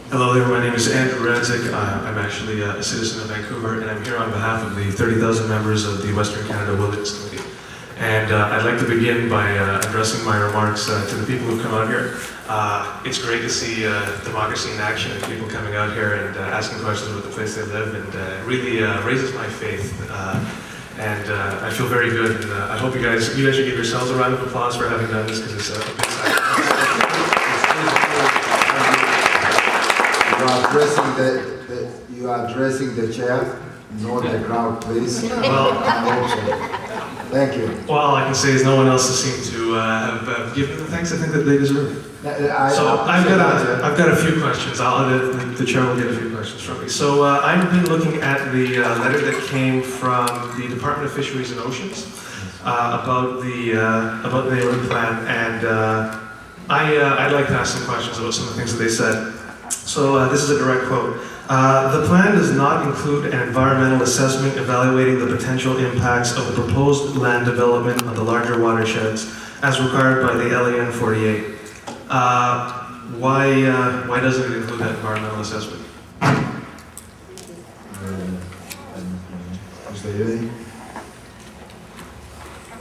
Hello there, my name is Andrew Radzik. I'm actually a citizen of Vancouver, and I'm here on behalf of the 30,000 members of the Western Canada Wilderness Committee. And I'd like to begin by addressing my remarks to the people who've come out here. It's great to see democracy in action and people coming out here and asking questions about the place they live, and it really raises my faith. And I feel very good, and I hope you guys should give yourselves a round of applause for having done this, because it's a big sacrifice. You are addressing the chair, not the crowd, please. Well, thank you. well, all I can say is no one else has seemed to have given the thanks I think that they deserve. So I've got a few questions. The chair will get a few questions from me. So I've been looking at the letter that came from the Department of Fisheries and Oceans about the urban plan, and I'd like to ask some questions about some of the things that they said. So this is a direct quote. The plan does not include an environmental assessment evaluating the potential impacts of the proposed land development on the larger watersheds as required by the LAN 48. Why doesn't it include that environmental assessment? Mr. Yuni?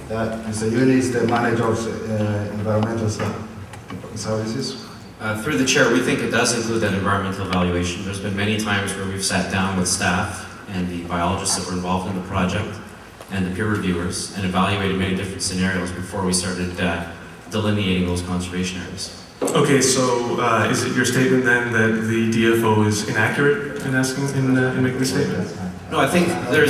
Mr. Yuni is the manager of environmental services. Through the chair, we think it does include that environmental evaluation. There's been many times where we've sat down with staff and the biologists that were involved in the project and the peer reviewers and evaluated many different scenarios before we started delineating those conservation areas. Okay, so is it your statement then that the DFO is inaccurate in making the statement? No, I think there's...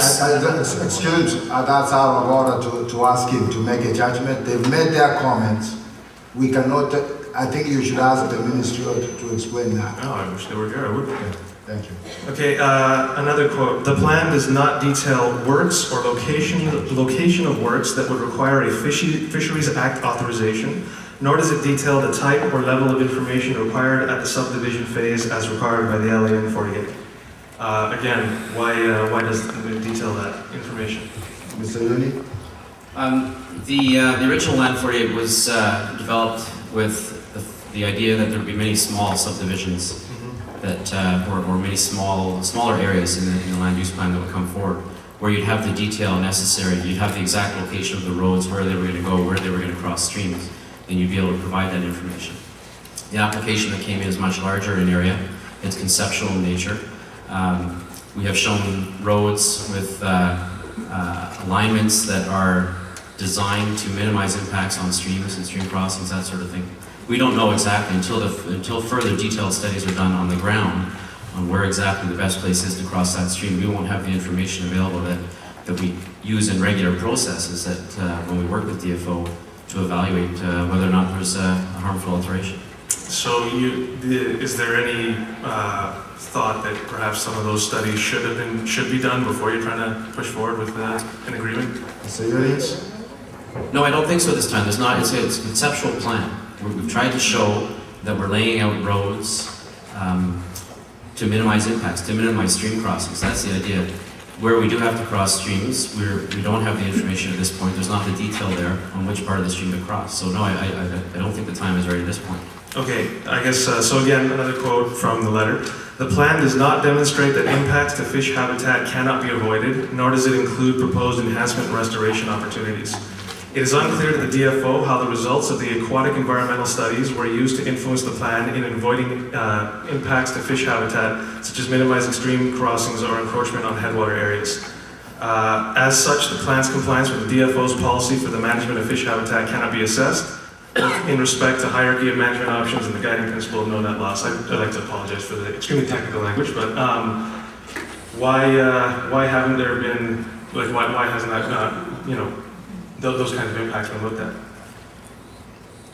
Excuse, that's out of order to ask him to make a judgment. They've made their comments. We cannot... I think you should ask the ministry to explain that. Oh, I wish they were here, I would. Okay, thank you. Okay, another quote. The plan does not detail works or location of works that would require a Fisheries Act authorization, nor does it detail the type or level of information required at the subdivision phase as required by the LAN 48. Again, why doesn't it detail that information? Mr. Yuni? The original Land 48 was developed with the idea that there would be many small subdivisions that, or many smaller areas in the land use plan that would come forward, where you'd have the detail necessary, you'd have the exact location of the roads, where they were going to go, where they were going to cross streams, and you'd be able to provide that information. The application that came in is much larger in area, it's conceptual in nature. We have shown roads with alignments that are designed to minimize impacts on streams and stream crossings, that sort of thing. We don't know exactly until further detailed studies are done on the ground on where exactly the best place is to cross that stream. We won't have the information available that we use in regular processes that when we work with DFO to evaluate whether or not there's a harmful alteration. So is there any thought that perhaps some of those studies should be done before you're trying to push forward with an agreement? Mr. Yuni? No, I don't think so this time. There's not. It's a conceptual plan. We've tried to show that we're laying out roads to minimize impacts, to minimize stream crossings. That's the idea. Where we do have to cross streams, we don't have the information at this point. There's not the detail there on which part of the stream to cross. So no, I don't think the time is right at this point. Okay, I guess, so again, another quote from the letter. The plan does not demonstrate that impacts to fish habitat cannot be avoided, nor does it include proposed enhancement and restoration opportunities. It is unclear to the DFO how the results of the aquatic environmental studies were used to influence the plan in avoiding impacts to fish habitat, such as minimizing stream crossings or encroachment on headwater areas. As such, the plan's compliance with the DFO's policy for the management of fish habitat cannot be assessed in respect to hierarchy of management options and the guiding principle of no net loss. I'd like to apologize for the extremely technical language, but why haven't there been, like, why hasn't that not, those kinds of impacts been looked at?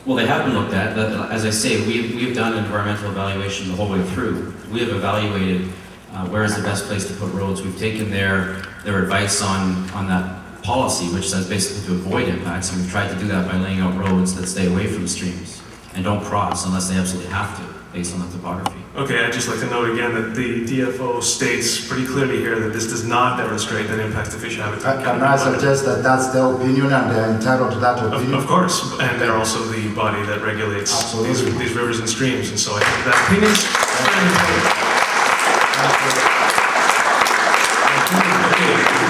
Well, they have been looked at. As I say, we've done an environmental evaluation the whole way through. We have evaluated where is the best place to put roads. We've taken their advice on that policy, which says basically to avoid impacts, and we've tried to do that by laying out roads that stay away from streams and don't cross unless they absolutely have to, based on the topography. Okay, I'd just like to note again that the DFO states pretty clearly here that this does not demonstrate that impacts to fish habitat. Can I suggest that that's their opinion and they're entitled to that opinion? Of course, and they're also the body that regulates these rivers and streams, and so I think that opinion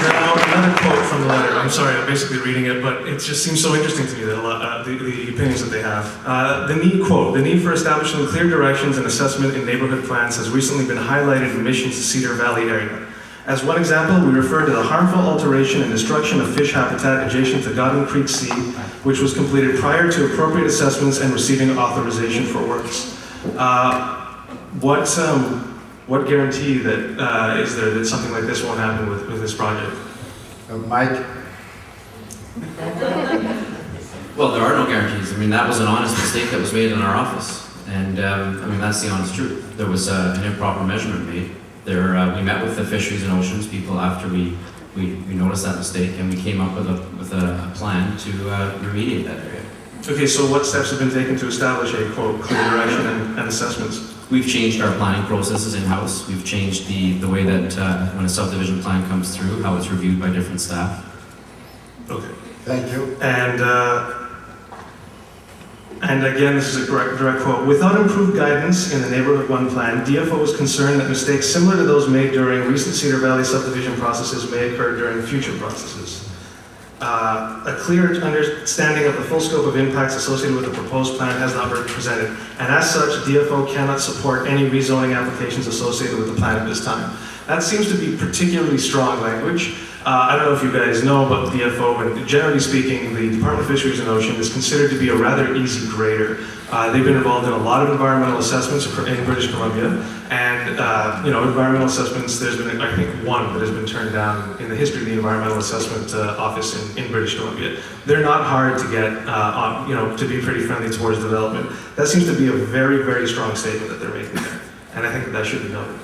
Now, another quote from the letter. I'm sorry, I'm basically reading it, but it just seems so interesting to me, that the opinions that they have. The need for establishing clear directions and assessment in neighborhood plans has recently been highlighted in missions to Cedar Valley area. As one example, we refer to the harmful alteration and destruction of fish habitat adjacent to Godwin Creek Sea, which was completed prior to appropriate assessments and receiving authorization for works. What guarantee that is there that something like this won't happen with this project? Mike? Well, there are no guarantees. I mean, that was an honest mistake that was made in our office. And I mean, that's the honest truth. There was an improper measurement made. We met with the fisheries and oceans people after we noticed that mistake, and we came up with a plan to remediate that area. Okay, so what steps have been taken to establish a, quote, clear direction and assessments? We've changed our planning processes in-house. We've changed the way that when a subdivision plan comes through, how it's reviewed by different staff. Okay. Thank you. And again, this is a direct quote. Without improved guidance in the Neighborhood 1 plan, DFO was concerned that mistakes similar to those made during recent Cedar Valley subdivision processes may occur during future processes. A clear understanding of the full scope of impacts associated with the proposed plan has not been presented, and as such, DFO cannot support any rezoning applications associated with the plan at this time. That seems to be particularly strong language. I don't know if you guys know about DFO, but generally speaking, the Department of Fisheries and Ocean is considered to be a rather easy grader. They've been involved in a lot of environmental assessments in British Columbia, and environmental assessments, there's been, I think, one that has been turned down in the history of the Environmental Assessment Office in British Columbia. They're not hard to get, to be pretty friendly towards development. That seems to be a very, very strong statement that they're making there, and I think that should be noted.